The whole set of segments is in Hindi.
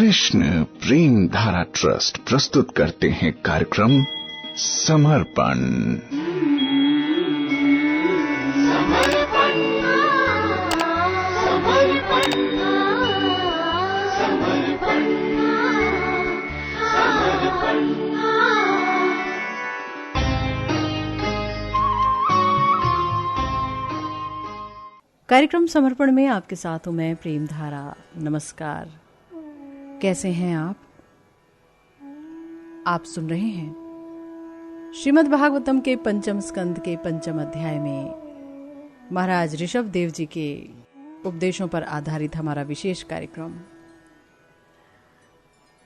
कृष्ण प्रेम धारा ट्रस्ट प्रस्तुत करते हैं कार्यक्रम समर्पण। कार्यक्रम समर्पण में आपके साथ हूं मैं प्रेम धारा। नमस्कार, कैसे हैं आप? आप सुन रहे हैं श्रीमद् भागवतम के पंचम स्कंद के पंचम अध्याय में महाराज ऋषभ देव जी के उपदेशों पर आधारित हमारा विशेष कार्यक्रम।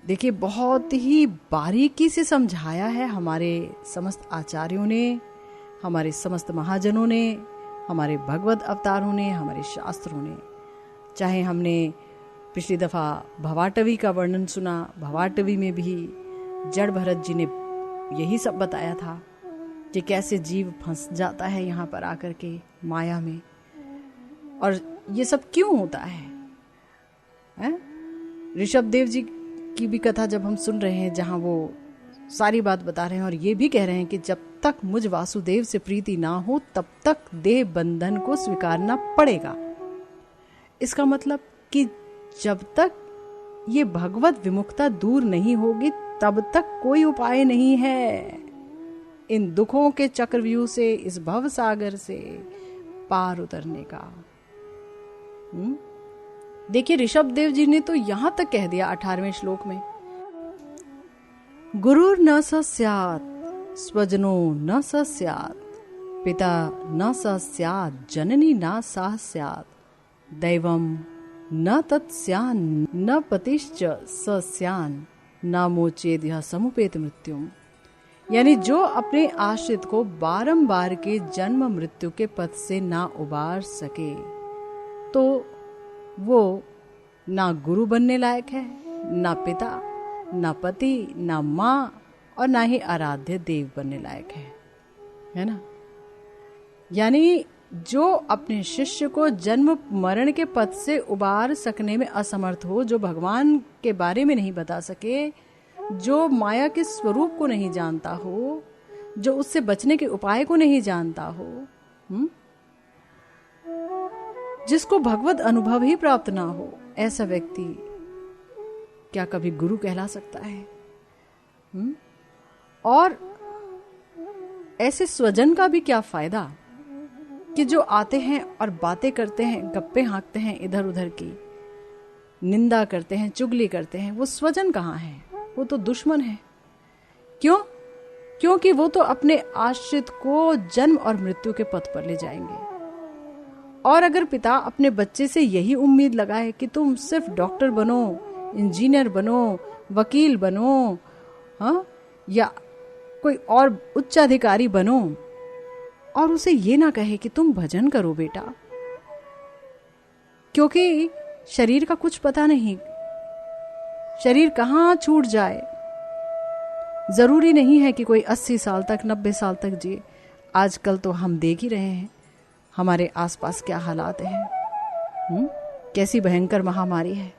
देखिए, बहुत ही बारीकी से समझाया है हमारे समस्त आचार्यों ने, हमारे समस्त महाजनों ने, हमारे भगवत अवतारों ने, हमारे शास्त्रों ने। चाहे हमने पिछली दफा भवाटवी का वर्णन सुना, भवाटवी में भी जड़ भरत जी ने यही सब बताया था कि कैसे जीव फंस जाता है यहाँ पर आकर के माया में, और ये सब क्यों होता है? ऋषभ देव जी की भी कथा जब हम सुन रहे हैं, जहाँ वो सारी बात बता रहे हैं और ये भी कह रहे हैं कि जब तक मुझ वासुदेव से प्रीति ना हो तब तक देह बंधन को स्वीकारना पड़ेगा। इसका मतलब कि जब तक ये भगवत विमुखता दूर नहीं होगी तब तक कोई उपाय नहीं है इन दुखों के चक्रव्यूह से, इस भव सागर से पार उतरने का। देखिए, ऋषभ देव जी ने तो यहां तक कह दिया 18वें श्लोक में, गुरुर न स स्यात् स्वजनो न स स्यात् पिता न स स्यात् जननी न सा स्यात् दैवम न तत् स्यान् न पतिश्च स स्यान् न मोचेद यह समुपेत मृत्युम। यानी जो अपने आश्रित को बारंबार के जन्म मृत्यु के पथ से ना उबार सके तो वो ना गुरु बनने लायक है, ना पिता, ना पति, ना माँ, और ना ही आराध्य देव बनने लायक है ना। यानी जो अपने शिष्य को जन्म मरण के पथ से उबार सकने में असमर्थ हो, जो भगवान के बारे में नहीं बता सके, जो माया के स्वरूप को नहीं जानता हो, जो उससे बचने के उपाय को नहीं जानता हो, जिसको भगवत अनुभव ही प्राप्त ना हो, ऐसा व्यक्ति क्या कभी गुरु कहला सकता है? और ऐसे स्वजन का भी क्या फायदा कि जो आते हैं और बातें करते हैं, गप्पे हाँकते हैं, इधर उधर की निंदा करते हैं, चुगली करते हैं। वो स्वजन कहाँ है? वो तो दुश्मन है। क्यों? क्योंकि वो तो अपने आश्रित को जन्म और मृत्यु के पथ पर ले जाएंगे। और अगर पिता अपने बच्चे से यही उम्मीद लगाए कि तुम सिर्फ डॉक्टर बनो, इंजीनियर बनो, वकील बनो, हाँ, या कोई और उच्च अधिकारी बनो, और उसे ये ना कहे कि तुम भजन करो बेटा, क्योंकि शरीर का कुछ पता नहीं, शरीर कहाँ छूट जाए। जरूरी नहीं है कि कोई 80 साल तक, 90 साल तक जिए। आजकल तो हम देख ही रहे हैं हमारे आसपास क्या हालात हैं। कैसी भयंकर महामारी है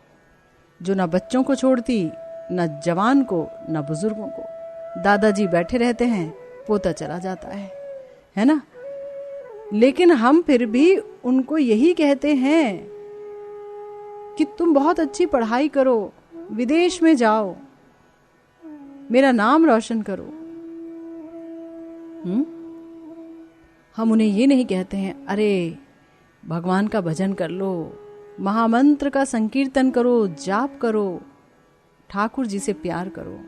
जो ना बच्चों को छोड़ती, ना जवान को, ना बुजुर्गों को। दादाजी बैठे रहते हैं, पोता चला जाता है ना। लेकिन हम फिर भी उनको यही कहते हैं कि तुम बहुत अच्छी पढ़ाई करो, विदेश में जाओ, मेरा नाम रोशन करो। हम उन्हें ये नहीं कहते हैं, अरे भगवान का भजन कर लो, महामंत्र का संकीर्तन करो, जाप करो, ठाकुर जी से प्यार करो,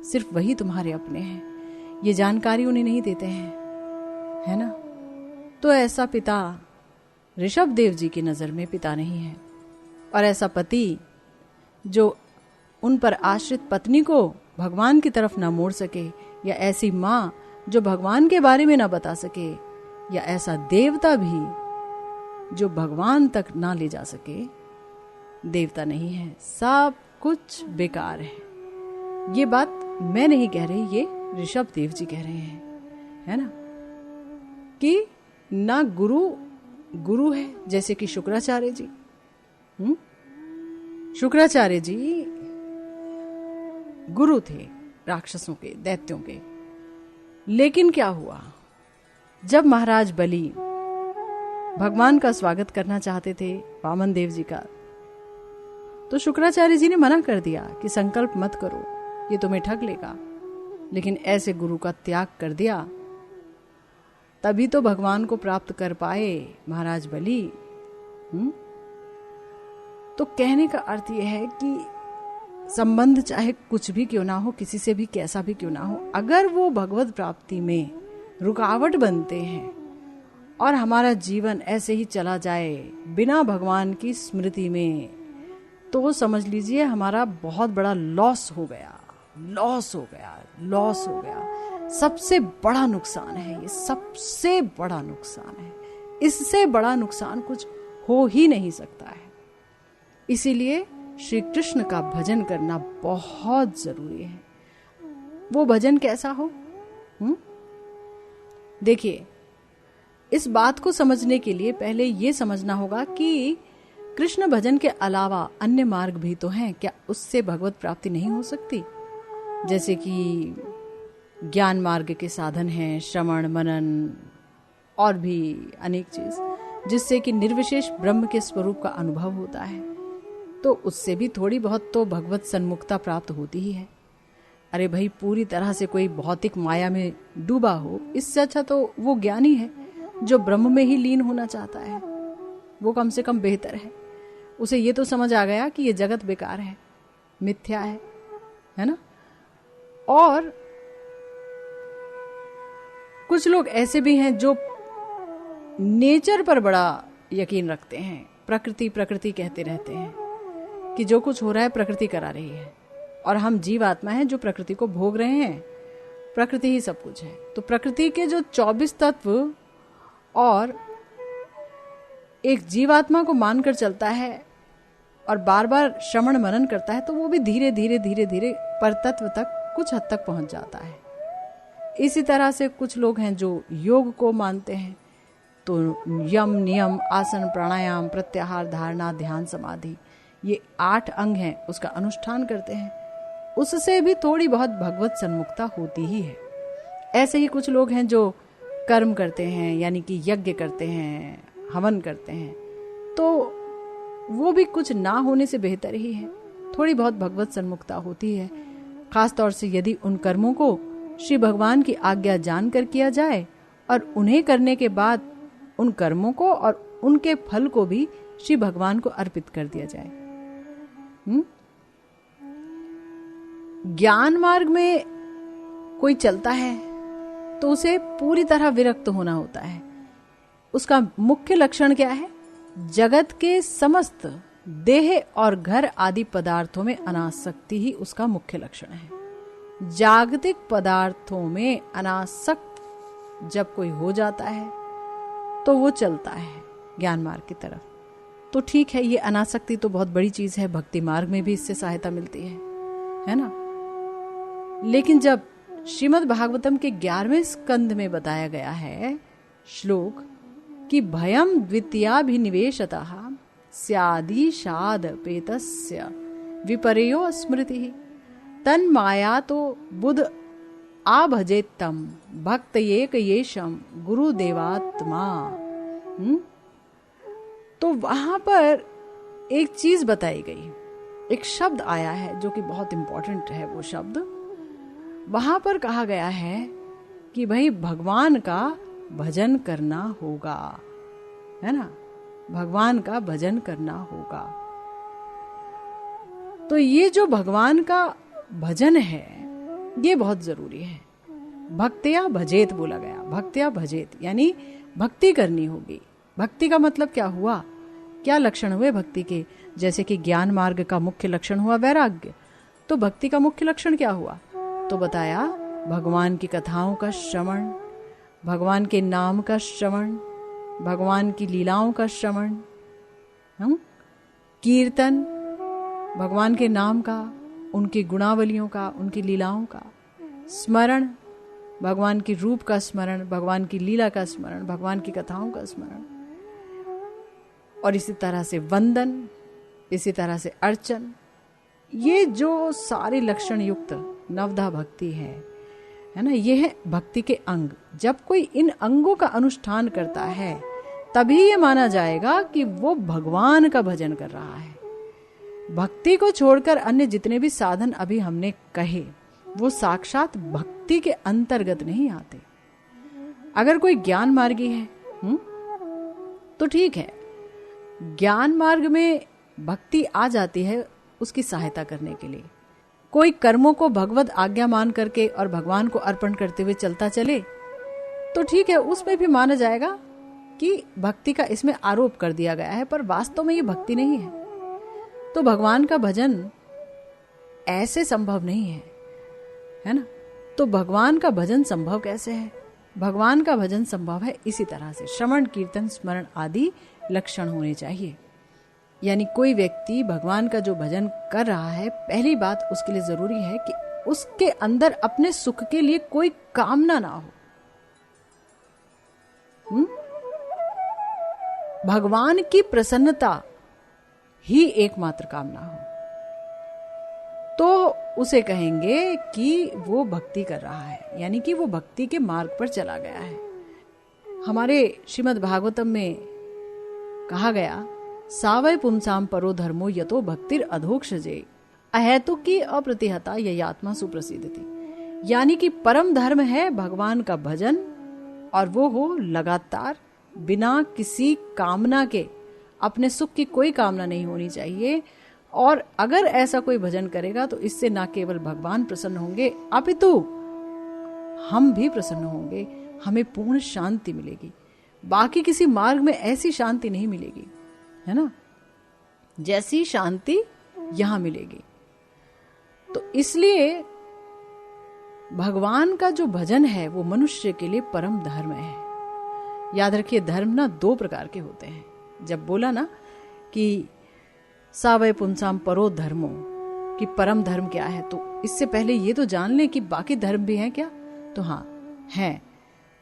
सिर्फ वही तुम्हारे अपने हैं। ये जानकारी उन्हें नहीं देते हैं, है ना। तो ऐसा पिता ऋषभ देव जी की नजर में पिता नहीं है। और ऐसा पति जो उन पर आश्रित पत्नी को भगवान की तरफ ना मोड़ सके, या ऐसी माँ जो भगवान के बारे में ना बता सके, या ऐसा देवता भी जो भगवान तक ना ले जा सके, देवता नहीं है। सब कुछ बेकार है। ये बात मैं नहीं कह रही, ये ऋषभ देव जी कह रहे हैं, है ना, कि ना गुरु है, जैसे कि शुक्राचार्य जी। शुक्राचार्य जी गुरु थे राक्षसों के, दैत्यों के। लेकिन क्या हुआ, जब महाराज बलि भगवान का स्वागत करना चाहते थे, वामन देव जी का, तो शुक्राचार्य जी ने मना कर दिया कि संकल्प मत करो, ये तुम्हें ठग लेगा। लेकिन ऐसे गुरु का त्याग कर दिया, तभी तो भगवान को प्राप्त कर पाए महाराज बलि। तो कहने का अर्थ यह है कि संबंध चाहे कुछ भी क्यों ना हो, किसी से भी कैसा भी क्यों ना हो, अगर वो भगवत प्राप्ति में रुकावट बनते हैं और हमारा जीवन ऐसे ही चला जाए बिना भगवान की स्मृति में, तो समझ लीजिए हमारा बहुत बड़ा लॉस हो गया। सबसे बड़ा नुकसान है ये, सबसे बड़ा नुकसान है। इससे बड़ा नुकसान कुछ हो ही नहीं सकता है। इसीलिए श्री कृष्ण का भजन करना बहुत जरूरी है। वो भजन कैसा हो? देखिए, इस बात को समझने के लिए पहले ये समझना होगा कि कृष्ण भजन के अलावा अन्य मार्ग भी तो हैं। क्या उससे भगवत प्राप्ति नहीं हो सकती? जैसे कि ज्ञान मार्ग के साधन हैं, श्रवण, मनन और भी अनेक चीज, जिससे कि निर्विशेष ब्रह्म के स्वरूप का अनुभव होता है। तो उससे भी थोड़ी बहुत तो भगवत सन्मुखता प्राप्त होती ही है। अरे भाई, पूरी तरह से कोई भौतिक माया में डूबा हो, इससे अच्छा तो वो ज्ञानी है जो ब्रह्म में ही लीन होना चाहता है। वो कम से कम बेहतर है। उसे ये तो समझ आ गया कि ये जगत बेकार है, मिथ्या है ना। और कुछ लोग ऐसे भी हैं जो नेचर पर बड़ा यकीन रखते हैं, प्रकृति कहते रहते हैं कि जो कुछ हो रहा है प्रकृति करा रही है, और हम जीव आत्मा हैं जो प्रकृति को भोग रहे हैं, प्रकृति ही सब कुछ है। तो प्रकृति के जो 24 तत्व और एक जीवात्मा को मानकर चलता है और बार बार श्रवण मनन करता है, तो वो भी धीरे धीरे परतत्व तक कुछ हद तक पहुंच जाता है। इसी तरह से कुछ लोग हैं जो योग को मानते हैं, तो यम, नियम, आसन, प्राणायाम, प्रत्याहार, धारणा, ध्यान, समाधि, ये 8 अंग हैं, उसका अनुष्ठान करते हैं। उससे भी थोड़ी बहुत भगवत सन्मुखता होती ही है। ऐसे ही कुछ लोग हैं जो कर्म करते हैं, यानी कि यज्ञ करते हैं, हवन करते हैं, तो वो भी कुछ ना होने से बेहतर ही है। थोड़ी बहुत भगवत सन्मुखता होती है, खास तौर से यदि उन कर्मों को श्री भगवान की आज्ञा जानकर किया जाए और उन्हें करने के बाद उन कर्मों को और उनके फल को भी श्री भगवान को अर्पित कर दिया जाए। ज्ञान मार्ग में कोई चलता है तो उसे पूरी तरह विरक्त होना होता है। उसका मुख्य लक्षण क्या है? जगत के समस्त देह और घर आदि पदार्थों में अनासक्ति ही उसका मुख्य लक्षण है। जागतिक पदार्थों में अनासक्त जब कोई हो जाता है तो वो चलता है ज्ञान मार्ग की तरफ। तो ठीक है, ये अनासक्ति तो बहुत बड़ी चीज है, भक्ति मार्ग में भी इससे सहायता मिलती है ना। लेकिन जब श्रीमद् भागवतम के 11वें स्कंद में बताया गया है श्लोक कि भयम द्वितीयाभिनिवेशतः स्यादिशाद पेतस्य विपर्यो स्मृति तन्माया तो बुध आभजेत्तम भक्त एक येषम गुरुदेवात्मा। तो वहां पर एक चीज बताई गई, एक शब्द आया है जो कि बहुत इंपॉर्टेंट है। वो शब्द वहां पर कहा गया है कि भाई भगवान का भजन करना होगा, है ना, भगवान का भजन करना होगा। तो ये जो भगवान का भजन है ये बहुत जरूरी है। भक्त्या भजेत बोला गया, भक्त्या भजेत यानी भक्ति करनी होगी। भक्ति का मतलब क्या हुआ? क्या लक्षण हुए भक्ति के? जैसे कि ज्ञान मार्ग का मुख्य लक्षण हुआ वैराग्य, तो भक्ति का मुख्य लक्षण क्या हुआ? तो बताया भगवान की कथाओं का श्रवण, भगवान के नाम का श्रवण, भगवान की लीलाओं का श्रवण, कीर्तन भगवान के नाम का, उनकी गुणावलियों का, उनकी लीलाओं का स्मरण, भगवान की रूप का स्मरण, भगवान की लीला का स्मरण, भगवान की कथाओं का स्मरण, और इसी तरह से वंदन, इसी तरह से अर्चन। ये जो सारे लक्षण युक्त नवधा भक्ति है ना, ये है भक्ति के अंग। जब कोई इन अंगों का अनुष्ठान करता है तभी ये माना जाएगा कि वो भगवान का भजन कर रहा है। भक्ति को छोड़कर अन्य जितने भी साधन अभी हमने कहे वो साक्षात भक्ति के अंतर्गत नहीं आते। अगर कोई ज्ञान मार्गी है तो ठीक है, ज्ञान मार्ग में भक्ति आ जाती है उसकी सहायता करने के लिए। कोई कर्मों को भगवत आज्ञा मान करके और भगवान को अर्पण करते हुए चलता चले तो ठीक है, उसमें भी माना जाएगा कि भक्ति का इसमें आरोप कर दिया गया है, पर वास्तव में ये भक्ति नहीं है। तो भगवान का भजन ऐसे संभव नहीं है ना। तो भगवान का भजन संभव कैसे है? भगवान का भजन संभव है इसी तरह से, श्रवण कीर्तन स्मरण आदि लक्षण होने चाहिए। यानी कोई व्यक्ति भगवान का जो भजन कर रहा है, पहली बात उसके लिए जरूरी है कि उसके अंदर अपने सुख के लिए कोई कामना ना हो। भगवान की प्रसन्नता ही एकमात्र कामना हो, तो उसे कहेंगे कि वो भक्ति कर रहा है, यानी कि वो भक्ति के मार्ग पर चला गया है। हमारे श्रीमद् भागवतम में कहा गया, सावय पुंसाम परो धर्मो यतो भक्तिर अधोक्षजे अहेतु की अप्रतिहता ययात्मा सुप्रसिद्धति। यानी कि परम धर्म है भगवान का भजन, और वो हो लगातार, बिना किसी कामना के। अपने सुख की कोई कामना नहीं होनी चाहिए। और अगर ऐसा कोई भजन करेगा तो इससे ना केवल भगवान प्रसन्न होंगे अपितु हम भी प्रसन्न होंगे, हमें पूर्ण शांति मिलेगी। बाकी किसी मार्ग में ऐसी शांति नहीं मिलेगी, है ना, जैसी शांति यहां मिलेगी। तो इसलिए भगवान का जो भजन है वो मनुष्य के लिए परम धर्म है। याद रखिए, धर्म ना दो प्रकार के होते हैं। जब बोला ना कि सावय पुंसाम परो धर्मो, कि परम धर्म क्या है, तो इससे पहले ये तो जान लें कि बाकी धर्म भी हैं क्या। तो हाँ हैं।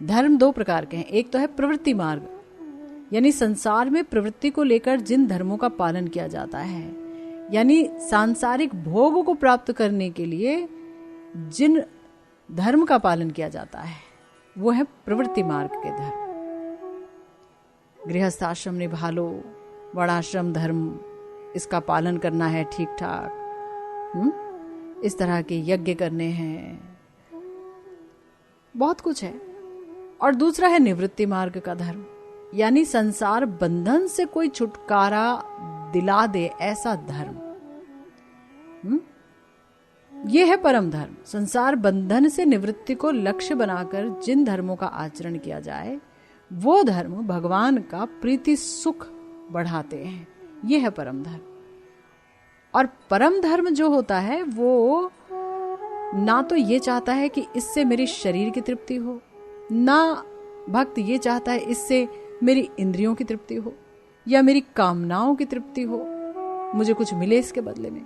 धर्म दो प्रकार के हैं। एक तो है प्रवृत्ति मार्ग, यानी संसार में प्रवृत्ति को लेकर जिन धर्मों का पालन किया जाता है, यानी सांसारिक भोग को प्राप्त करने के लिए जिन धर्म का पालन किया जाता है वो है प्रवृत्ति मार्ग के धर्म। गृहस्थाश्रम निभा लो, वर्णाश्रम धर्म, इसका पालन करना है ठीक ठाक, इस तरह के यज्ञ करने हैं, बहुत कुछ है। और दूसरा है निवृत्ति मार्ग का धर्म, यानी संसार बंधन से कोई छुटकारा दिला दे ऐसा धर्म। यह है परम धर्म। संसार बंधन से निवृत्ति को लक्ष्य बनाकर जिन धर्मों का आचरण किया जाए वो धर्म भगवान का प्रीति सुख बढ़ाते हैं। यह है परम धर्म। और परम धर्म जो होता है वो ना तो ये चाहता है कि इससे मेरी शरीर की तृप्ति हो, ना भक्त ये चाहता है इससे मेरी इंद्रियों की तृप्ति हो या मेरी कामनाओं की तृप्ति हो, मुझे कुछ मिले इसके बदले में।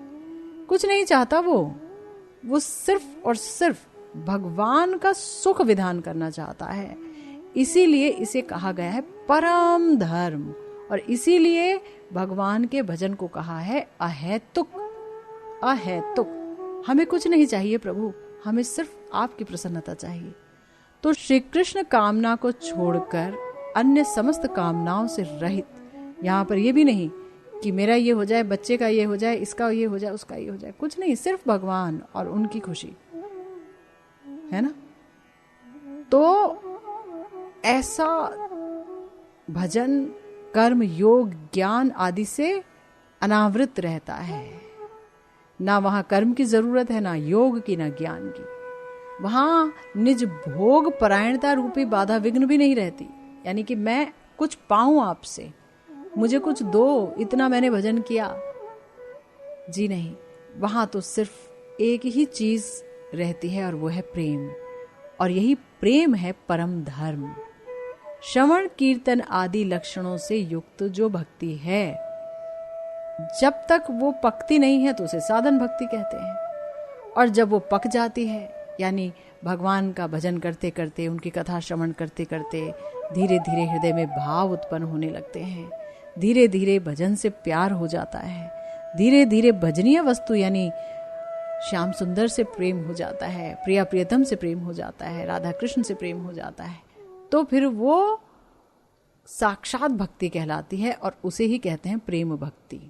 कुछ नहीं चाहता वो सिर्फ और सिर्फ भगवान का सुख विधान करना चाहता है। इसीलिए इसे कहा गया है परम धर्म, और इसीलिए भगवान के भजन को कहा है अहेतुक। अहेतुक, हमें कुछ नहीं चाहिए प्रभु, हमें सिर्फ आपकी प्रसन्नता चाहिए। तो श्री कृष्ण कामना को छोड़कर अन्य समस्त कामनाओं से रहित, यहाँ पर यह भी नहीं कि मेरा ये हो जाए, बच्चे का ये हो जाए, इसका ये हो जाए, उसका ये हो जाए, कुछ नहीं, सिर्फ भगवान और उनकी खुशी, है ना। तो ऐसा भजन कर्म योग ज्ञान आदि से अनावृत रहता है। ना वहां कर्म की जरूरत है, ना योग की, ना ज्ञान की। वहां निज भोग परायणता रूपी बाधा विघ्न भी नहीं रहती, यानी कि मैं कुछ पाऊं आपसे, मुझे कुछ दो, इतना मैंने भजन किया, जी नहीं। वहां तो सिर्फ एक ही चीज रहती है और वो है प्रेम, और यही प्रेम है परम धर्म। श्रवण कीर्तन आदि लक्षणों से युक्त जो भक्ति है, जब तक वो पकती नहीं है तो उसे साधन भक्ति कहते हैं। और जब वो पक जाती है, यानी भगवान का भजन करते करते, उनकी कथा श्रवण करते करते धीरे धीरे हृदय में भाव उत्पन्न होने लगते हैं, धीरे धीरे भजन से प्यार हो जाता है, धीरे धीरे भजनीय वस्तु यानी श्याम सुंदर से प्रेम हो जाता है, प्रिया प्रियतम से प्रेम हो जाता है, राधा कृष्ण से प्रेम हो जाता है, तो फिर वो साक्षात भक्ति कहलाती है और उसे ही कहते हैं प्रेम भक्ति,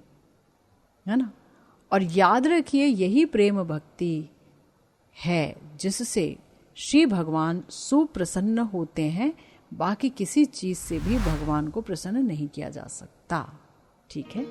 है ना। और याद रखिए यही प्रेम भक्ति है जिससे श्री भगवान सुप्रसन्न होते हैं, बाकी किसी चीज से भी भगवान को प्रसन्न नहीं किया जा सकता। ठीक है।